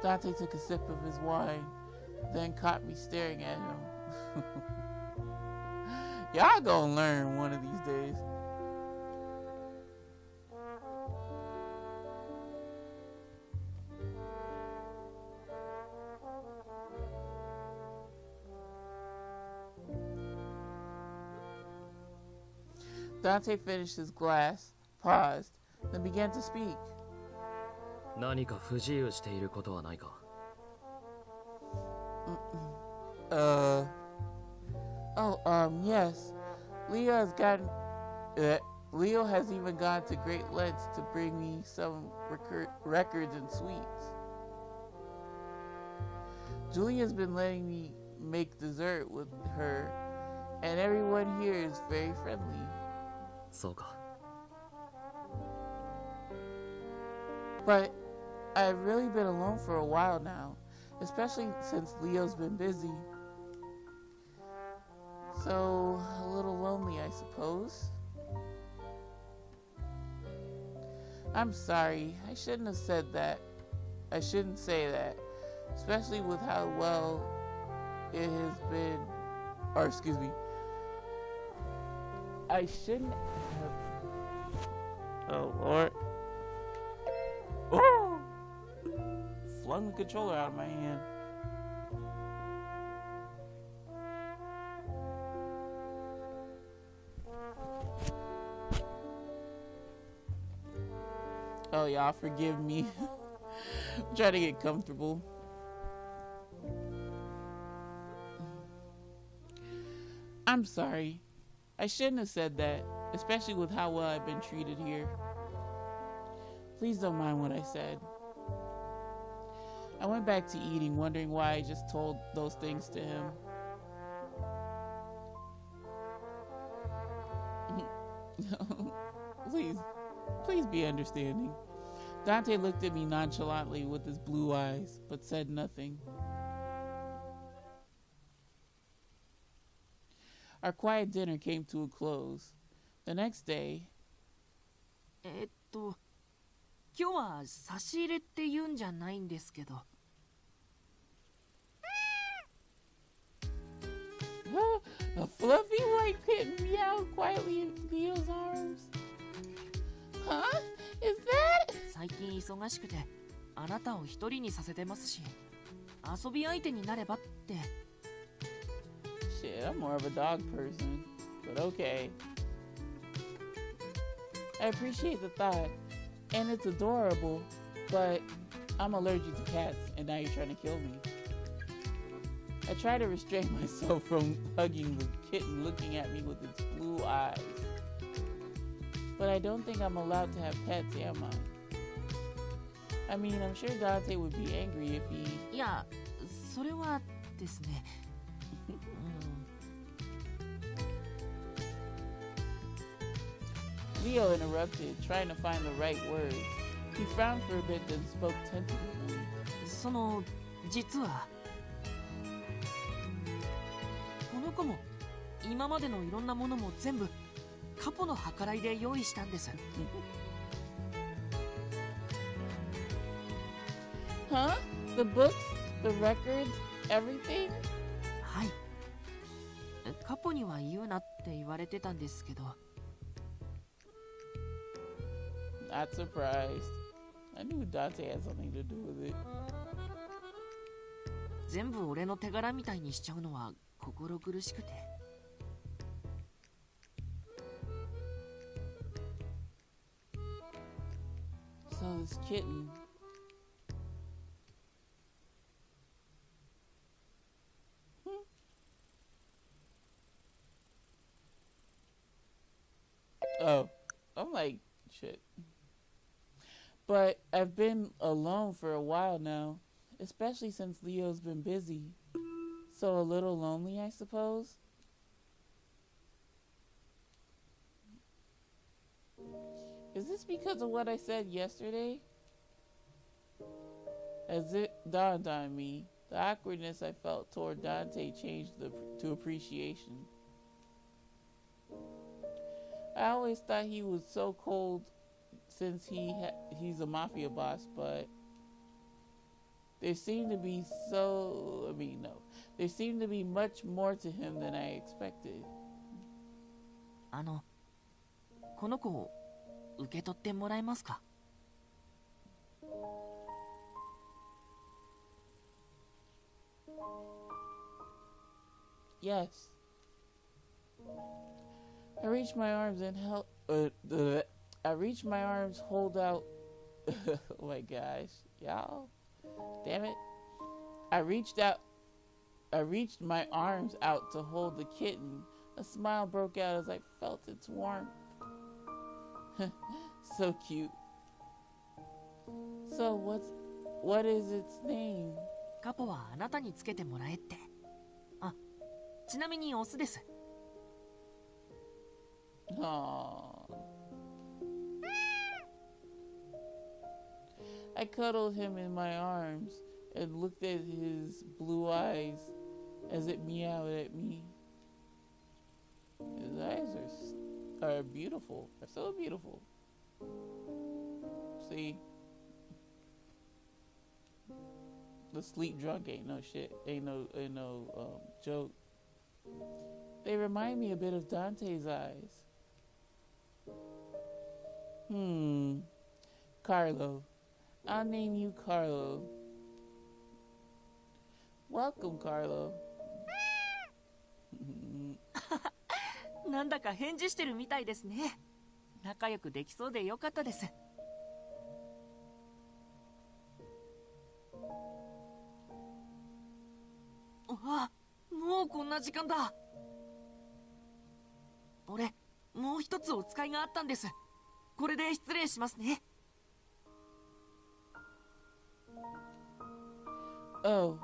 Dante took a sip of his wine, then caught me staring at him. Y'all gonna learn one of these days. Dante finished his glass, paused, then began to speak. 何か不自由していることはないか? Yes. Leo has even gone to great lengths to bring me some records and sweets. Julia's been letting me make dessert with her, and everyone here is very friendly. そうか。 But I've really been alone for a while now, especially since Leo's been busy. So, a little lonely, I suppose. I'm sorry, I shouldn't have said that. I shouldn't say that, especially with how well it has been, or excuse me, I shouldn't have, oh Lord. Oh! Flung the controller out of my hand. Oh, y'all forgive me. I'm trying to get comfortable. I'm sorry. I shouldn't have said that, especially with how well I've been treated here. Please don't mind what I said. I went back to eating, wondering why I just told those things to him. Please be understanding. Dante looked at me nonchalantly with his blue eyes, but said nothing. Our quiet dinner came to a close. The next day... 今日は差し入れって言うんじゃないんですけど。A fluffy white kitten meowed quietly in Leo's arms. Huh? Is that? 最近忙しくて、あなたを一人にさせてますし、遊び相手になればって。Shit, I'm more of a dog person, but okay. I appreciate the thought, and it's adorable, but I'm allergic to cats, and now you're trying to kill me. I try to restrain myself from hugging the kitten looking at me with its blue eyes. But I don't think I'm allowed to have pets, am I? I mean, I'm sure Dante would be angry if he... いや、それはですね。Leo interrupted, trying to find the right words. He frowned for a bit, then spoke tentatively. その、実はこの子も今までのいろんなものも全部カポの計らいで用意したんです。Huh? The books? The records? Everything? はい。カポには言うなって言われてたんですけど。Not surprised. I knew Dante had something to do with it. 全部俺の手柄みたいにしちゃうのは心苦しくて。So this kitten. Oh, I'm like, shit. But I've been alone for a while now, especially since Leo's been busy. So a little lonely, I suppose. Is this because of what I said yesterday? As it dawned on me, the awkwardness I felt toward Dante changed to appreciation. I always thought he was so cold since he's a mafia boss, but there seemed to be there seemed to be much more to him than I expected. この子を受け取ってもらえますか? Yes. I reached my arms and hold out. Oh my gosh, y'all. Damn it. I reached my arms out to hold the kitten. A smile broke out as I felt its warmth. So cute. So what is its name? カポはあなたにつけてもらえって。あ、ちなみにオスです。Aww. I cuddled him in my arms and looked at his blue eyes as it meowed at me. His eyes are beautiful. They're so beautiful. See? The sleep drunk ain't no shit. Ain't no joke. They remind me a bit of Dante's eyes. Carlo. I'll name you Carlo. Welcome, Carlo. なんだか返事してるみたいですね。仲良くできそうでよかったです。あ、もうこんな時間だ。俺、もう一つお使いがあったんです。これで失礼しますね。Oh,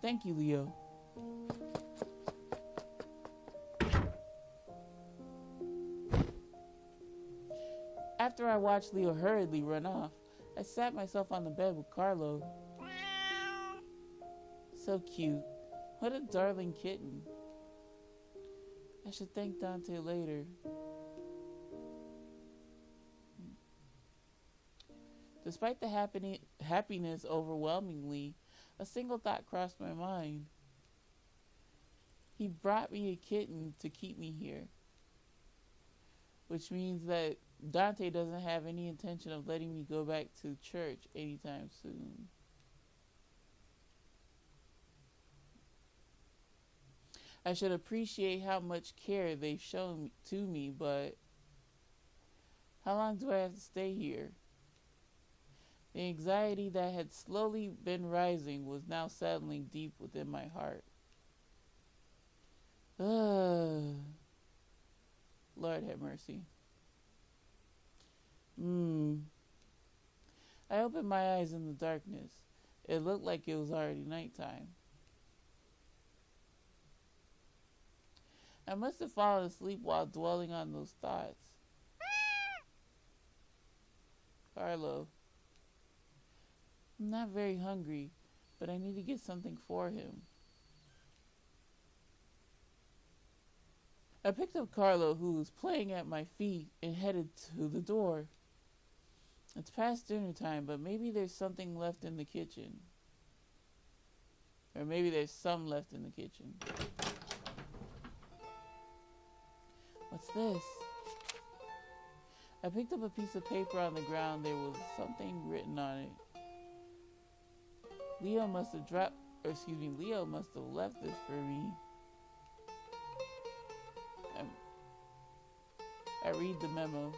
thank you, Leo. After I watched Leo hurriedly run off, I sat myself on the bed with Carlo. So cute. What a darling kitten. I should thank Dante later. Despite the happiness overwhelmingly, a single thought crossed my mind. He brought me a kitten to keep me here. Which means that Dante doesn't have any intention of letting me go back to church anytime soon. I should appreciate how much care they've shown to me, but how long do I have to stay here? The anxiety that had slowly been rising was now settling deep within my heart. Lord have mercy. I opened my eyes in the darkness. It looked like it was already nighttime. I must have fallen asleep while dwelling on those thoughts. Carlo. I'm not very hungry, but I need to get something for him. I picked up Carlo, who was playing at my feet, and headed to the door. It's past dinner time, but maybe there's something left in the kitchen. Or maybe there's some left in the kitchen. What's this? I picked up a piece of paper on the ground. There was something written on it. Leo must have left this for me. I read the memo.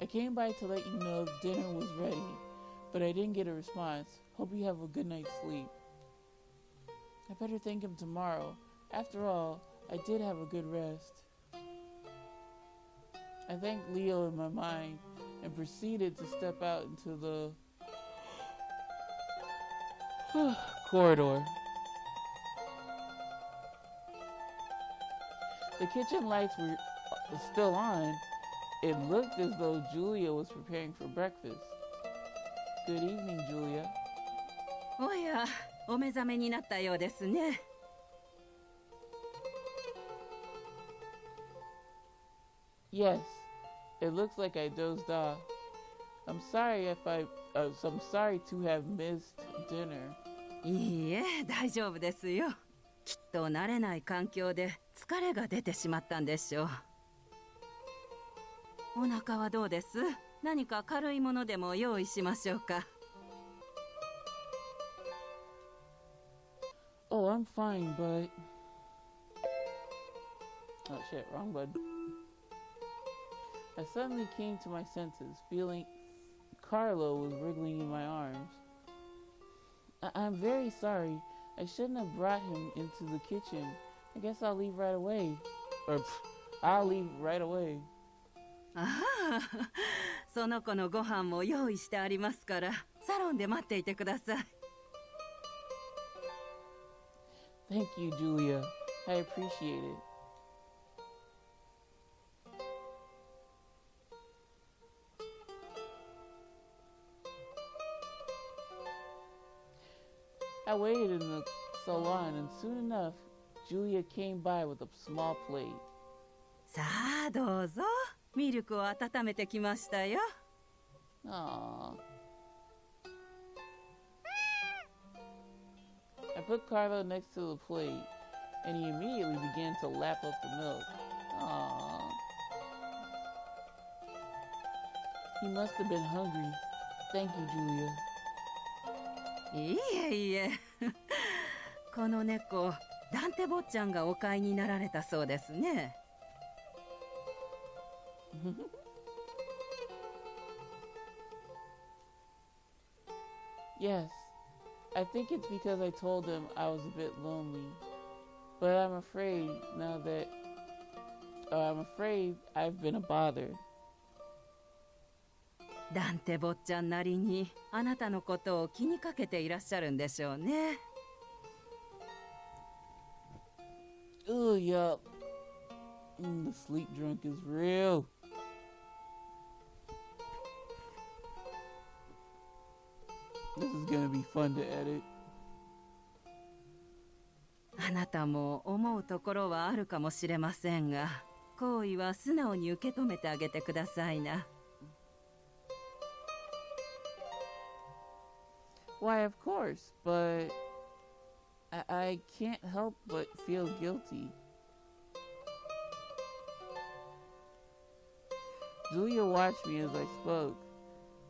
I came by to let you know dinner was ready, but I didn't get a response. Hope you have a good night's sleep. I better thank him tomorrow. After all, I did have a good rest. I thanked Leo in my mind and proceeded to step out into the corridor. The kitchen lights were still on. It looked as though Julia was preparing for breakfast. Good evening, Julia. おや、お目覚めになったようですね。Yes, it looks like I dozed off. I'm sorry to have missed dinner. いいえ、大丈夫ですよ。きっと慣れない環境で疲れが出てしまったんでしょう。お腹はどうです？何か軽いものでも用意しましょうか。Oh, I'm fine, but... Oh shit, wrong button. I suddenly came to my senses, feeling Carlo was wriggling in my arms. I'm very sorry. I shouldn't have brought him into the kitchen. I guess I'll leave right away. I'll leave right away. ああ、その子のご飯も用意してありますから、サロンで待っていてください。Thank you, Julia. I appreciate it. I waited in the salon, and soon enough, Julia came by with a small plate. さあ、どうぞ。ミルクを温めてきましたよ。Aww. I put Carlo next to the plate, and he immediately began to lap up the milk. Aww. He must have been hungry. Thank you, Julia. いいえいえ。この猫、ダンテ坊ちゃんがお飼いになられたそうですね。Yes, I think it's because I told him I was a bit lonely. But I'm afraid I've been a bother. ダンテ坊ちゃんなりにあなたのことを気にかけていらっしゃるんでしょうね。Ooh, yup. The sleep drunk is real. This is gonna be fun to edit. あなたも思うところはあるかもしれませんが、行為は素直に受け止めてあげてくださいな。Why, of course, but I can't help but feel guilty. Julia watched me as I spoke,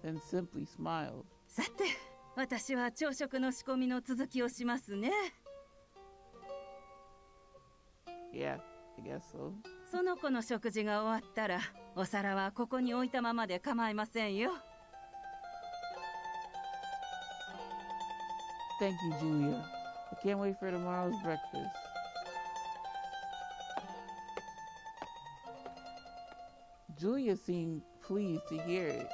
then simply smiled. さて、私は朝食の仕込みの続きをしますね。Yeah, I guess so. その子の食事が終わったら、お皿はここに置いたままで構いませんよ。Thank you, Julia. I can't wait for tomorrow's breakfast. Julia seemed pleased to hear it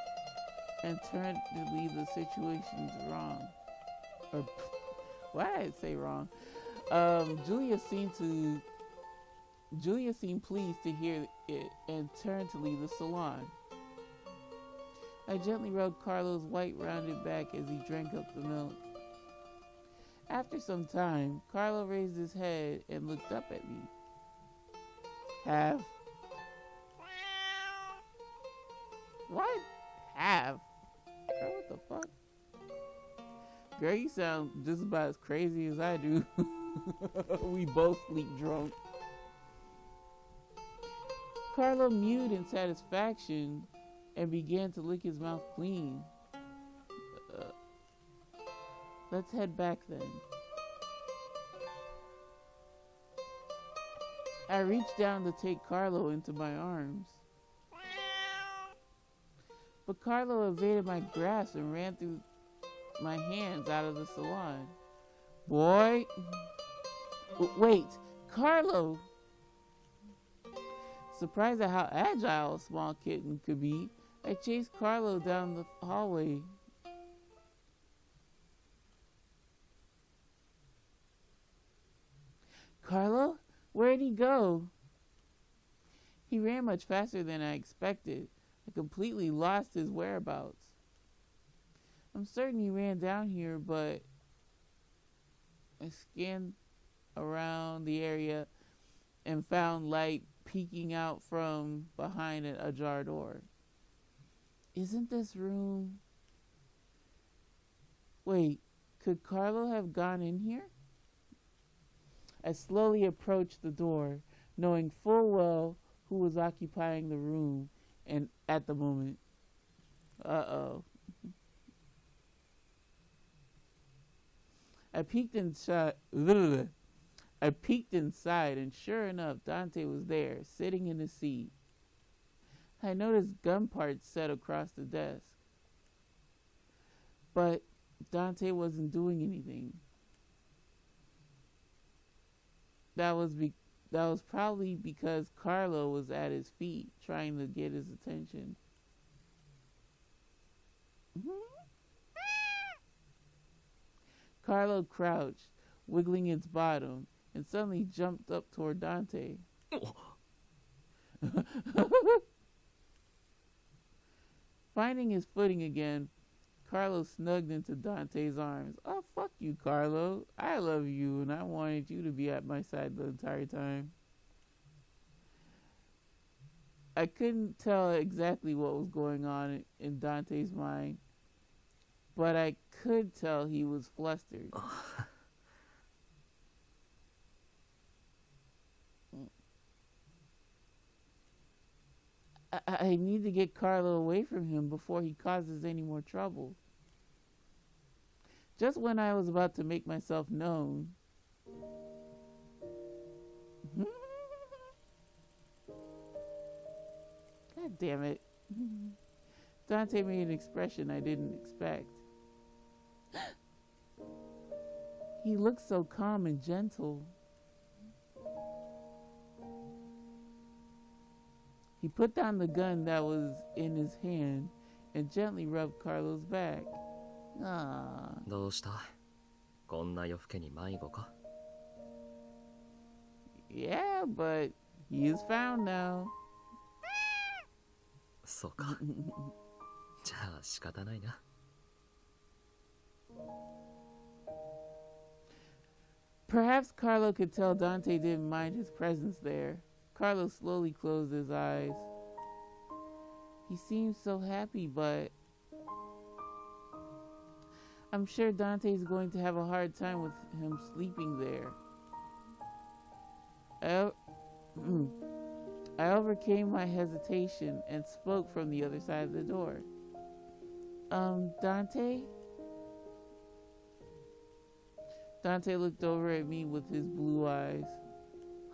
and turned to leave the situations wrong. Or, why did I say wrong? Julia seemed pleased to hear it and turned to leave the salon. I gently rubbed Carlo's white rounded back as he drank up the milk. After some time, Carlo raised his head and looked up at me. Have? What? Have? Girl, what the fuck? Girl, you sound just about as crazy as I do. We both sleep drunk. Carlo mewed in satisfaction and began to lick his mouth clean. Let's head back then. I reached down to take Carlo into my arms. But Carlo evaded my grasp and ran through my hands out of the salon. Boy! Wait, Carlo! Surprised at how agile a small kitten could be, I chased Carlo down the hallway. Carlo? Where'd he go? He ran much faster than I expected. I completely lost his whereabouts. I'm certain he ran down here, but I scanned around the area and found light peeking out from behind an ajar door. Isn't this room... Wait, could Carlo have gone in here? I slowly approached the door, knowing full well who was occupying the room and at the moment. Uh-oh. I peeked inside, and sure enough, Dante was there, sitting in his seat. I noticed gun parts set across the desk. But Dante wasn't doing anything. That was probably because Carlo was at his feet, trying to get his attention. Carlo crouched, wiggling its bottom, and suddenly jumped up toward Dante. Finding his footing again, Carlo snugged into Dante's arms. Oh, fuck you, Carlo. I love you, and I wanted you to be at my side the entire time. I couldn't tell exactly what was going on in Dante's mind, but I could tell he was flustered. I need to get Carlo away from him before he causes any more trouble. Just when I was about to make myself known, God damn it. Dante made an expression I didn't expect. He looked so calm and gentle. He put down the gun that was in his hand and gently rubbed Carlo's back. Ah. どうした? こんな夜更けに迷子か? Yeah, but he is found now. そうか。じゃあ仕方ないな。Perhaps Carlo could tell Dante didn't mind his presence there. Carlo slowly closed his eyes. He seemed so happy, but I'm sure Dante's going to have a hard time with him sleeping there. I overcame my hesitation and spoke from the other side of the door. Dante? Dante looked over at me with his blue eyes.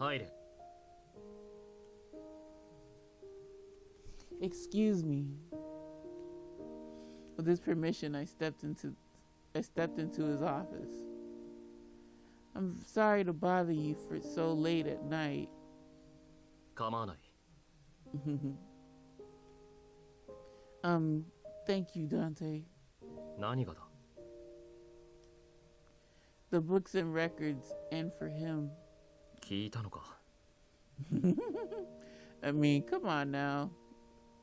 入れ。Excuse me. With his permission, I stepped into his office. I'm sorry to bother you for so late at night. 構わない。Thank you, Dante. 何がだ。 The books and records, and for him. 聞いたのか。I mean, come on now.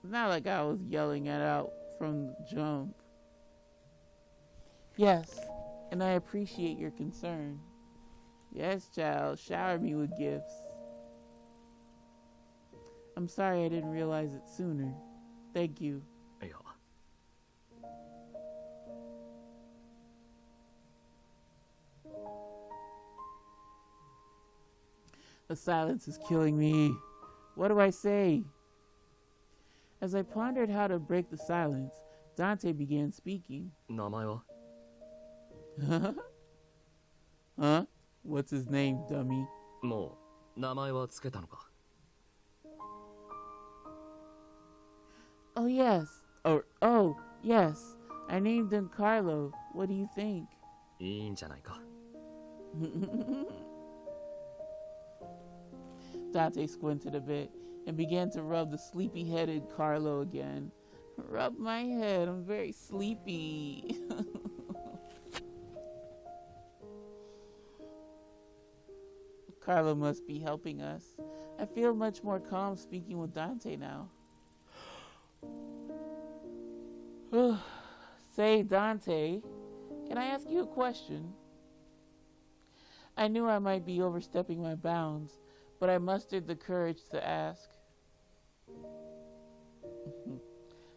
It's not like I was yelling it out from the jump. Yes, and I appreciate your concern. Yes, child, shower me with gifts. I'm sorry I didn't realize it sooner. Thank you. いや。 The silence is killing me. What do I say? As I pondered how to break the silence, Dante began speaking. 名前は Huh? What's his name, dummy? もう名前はつけたのか。 Oh, yes. Oh, yes. I named him Carlo. What do you think? いいんじゃないか。 Dante squinted a bit and began to rub the sleepy-headed Carlo again. Rub my head. I'm very sleepy. Carlo must be helping us. I feel much more calm speaking with Dante now. Say, Dante, can I ask you a question? I knew I might be overstepping my bounds, but I mustered the courage to ask.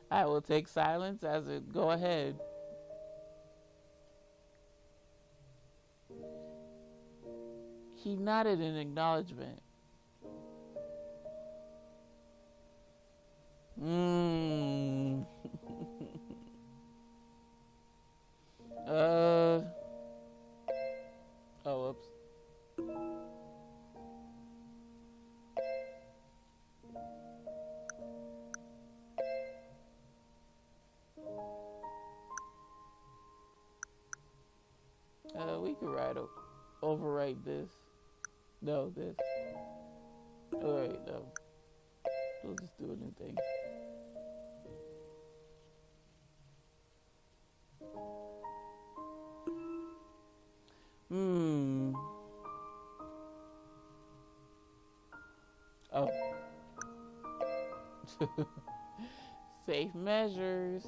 I will take silence as a go ahead. He nodded in acknowledgement. Oh, whoops. We could overwrite this. No, this. Alright, no. We'll just do a new thing. Oh. Safe measures.